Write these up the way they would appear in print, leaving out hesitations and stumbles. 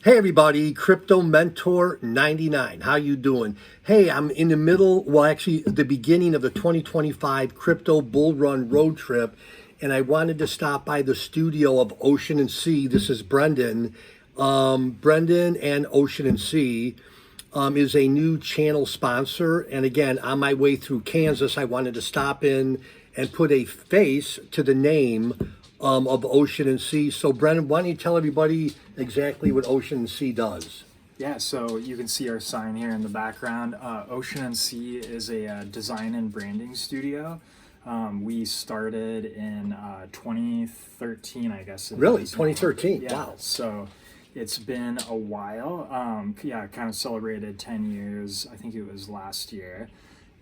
Hey everybody, Crypto Mentor 99. How you doing? Hey, I'm in the middle, well actually the beginning of the 2025 Crypto Bull Run road trip, and I wanted to stop by the studio of Ocean and Sea. This is Brendan. Brendan and Ocean and Sea is a new channel sponsor. And again, on my way through Kansas, I wanted to stop in and put a face to the name of Ocean and Sea. So Brendan, why don't you tell everybody exactly what Ocean and Sea does? Yeah, so you can see our sign here in the background. Ocean and Sea is a design and branding studio. We started in 2013, I guess. Really? 2013? Yeah, Wow. so it's been a while. Yeah, kind of celebrated 10 years. I think it was last year.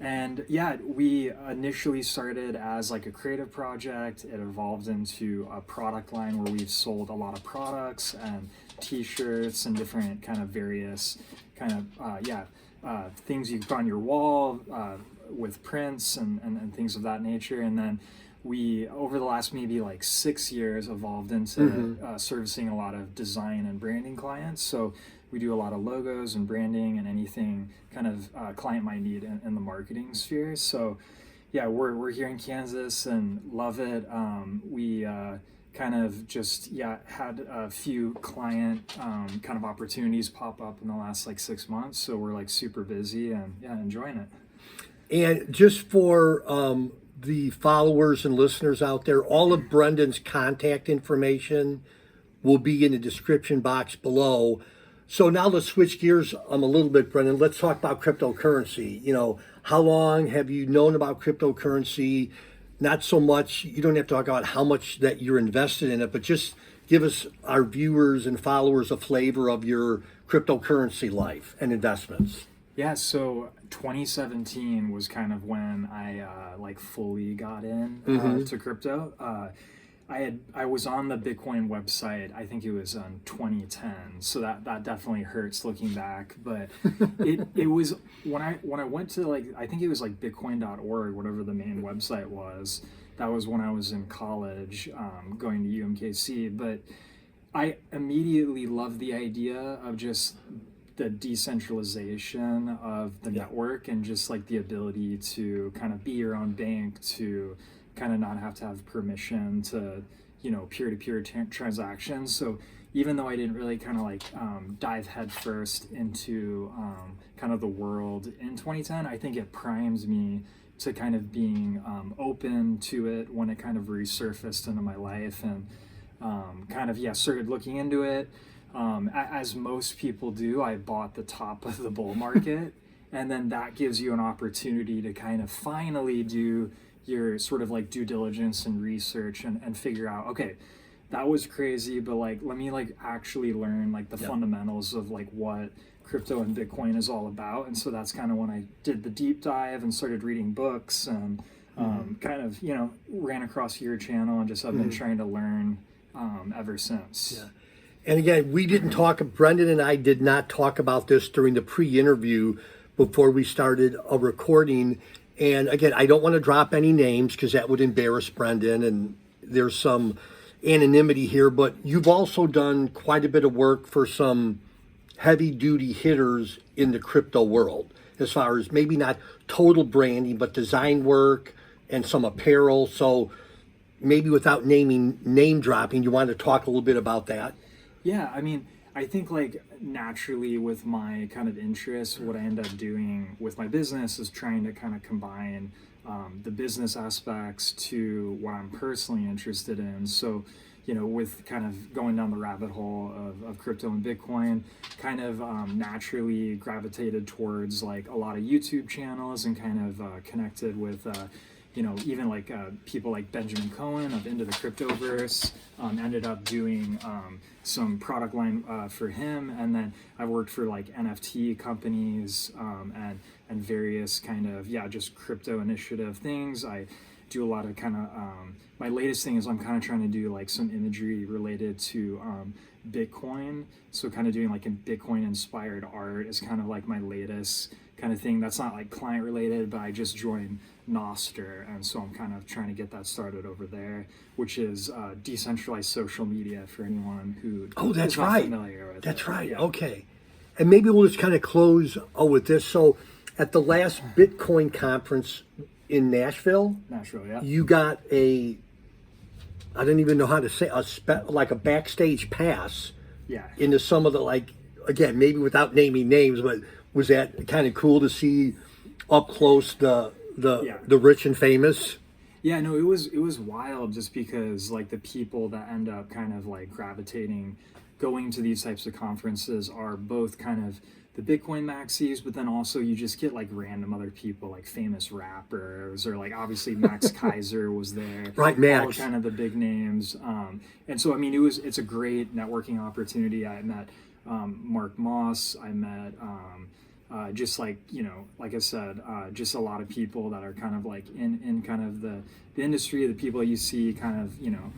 And yeah, we initially started as like a creative project. It evolved into a product line where we've sold a lot of products and t-shirts and different kind of various kind of things you can put on your wall with prints and things of that nature. And then we, over the last maybe like 6 years, evolved into servicing a lot of design and branding clients. So we do a lot of logos and branding and anything kind of client might need in the marketing sphere. So yeah, we're here in Kansas and love it. We kind of just had a few client kind of opportunities pop up in the last like 6 months. So we're like super busy and enjoying it. And just for the followers and listeners out there, all of Brendan's contact information will be in the description box below. So now let's switch gears a little bit, Brendan. Let's talk about cryptocurrency. You know, how long have you known about cryptocurrency? Not so much, you don't have to talk about how much that you're invested in it, but just give us, our viewers and followers, a flavor of your cryptocurrency life and investments. Yeah, so 2017 was kind of when I like fully got in to crypto. I was on the Bitcoin website. I think it was on 2010, so that definitely hurts looking back. But it was when I went to like, I think it was like Bitcoin.org, whatever the main website was. That was when I was in college, going to UMKC. But I immediately loved the idea of just the decentralization of the network and just like the ability to kind of be your own bank, to kind of not have to have permission to, peer-to-peer transactions. So even though I didn't really kind of like dive headfirst into kind of the world in 2010, I think it primes me to kind of being open to it when it kind of resurfaced into my life, and started looking into it. As most people do, I bought the top of the bull market, and then that gives you an opportunity to kind of finally do your sort of like due diligence and research and figure out, okay, that was crazy, but like, let me like actually learn like the fundamentals of like what crypto and Bitcoin is all about. And so that's kind of when I did the deep dive and started reading books and ran across your channel and just have been trying to learn ever since. Yeah. And again, Brendan and I did not talk about this during the pre-interview before we started a recording. And again, I don't want to drop any names because that would embarrass Brendan, and there's some anonymity here, but you've also done quite a bit of work for some heavy duty hitters in the crypto world, as far as maybe not total branding, but design work and some apparel. So maybe without name dropping, you want to talk a little bit about that? Yeah, I mean, I think like naturally with my kind of interests, what I end up doing with my business is trying to kind of combine the business aspects to what I'm personally interested in. So, with kind of going down the rabbit hole of crypto and Bitcoin, kind of naturally gravitated towards like a lot of YouTube channels and kind of connected with even like people like Benjamin Cohen of Into the Cryptoverse, ended up doing some product line for him. And then I've worked for like NFT companies and various kind of, just crypto initiative things. I do a lot of kind of, my latest thing is I'm kind of trying to do like some imagery related to Bitcoin. So kind of doing like a Bitcoin inspired art is kind of like my latest kind of thing. That's not like client related, but I just joined Noster, and so I'm kind of trying to get that started over there, which is decentralized social media for anyone who that's is not right. familiar with with That's it. right. Yeah. Okay. And maybe we'll just kind of close with this. So at the last Bitcoin conference in Nashville, Yeah. you got I don't even know how to say, like a backstage pass Yeah. into some of the, like, again, maybe without naming names, but was that kind of cool to see up close the rich and famous? Yeah, no, it was wild just because like the people that end up kind of like gravitating, going to these types of conferences are both kind of the Bitcoin maxis, but then also you just get like random other people, like famous rappers, or like obviously Max Kaiser was there, Right, Max. all kind of the big names. And so I mean, it's a great networking opportunity. I met Mark Moss. I met just like, you know, like I said, just a lot of people that are kind of like in kind of the industry, the people you see kind of, you know,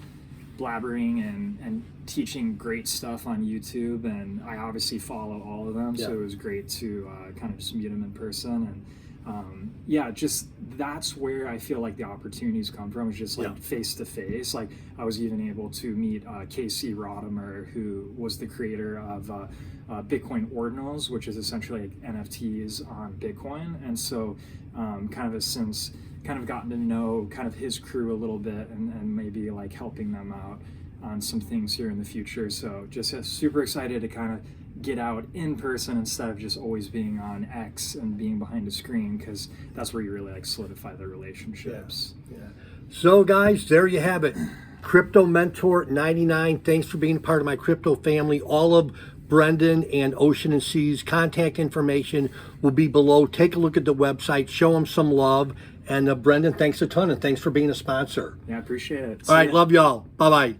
blabbering and teaching great stuff on YouTube, and I obviously follow all of them, so it was great to kind of just meet them in person. And yeah, just that's where I feel like the opportunities come from, is just like face to face. Like I was even able to meet KC Rodimer, who was the creator of Bitcoin Ordinals, which is essentially like NFTs on Bitcoin. And so kind of has since kind of gotten to know kind of his crew a little bit, and maybe like helping them out on some things here in the future. So just super excited to kind of get out in person instead of just always being on X and being behind a screen, because that's where you really like solidify the relationships. Yeah. So guys, there you have it. Crypto Mentor 99. Thanks for being part of my crypto family. All of Brendan and Ocean and Seas contact information will be below. Take a look at the website, show them some love. And Brendan, thanks a ton, and thanks for being a sponsor. Yeah, I appreciate it. All right, love y'all. Bye-bye.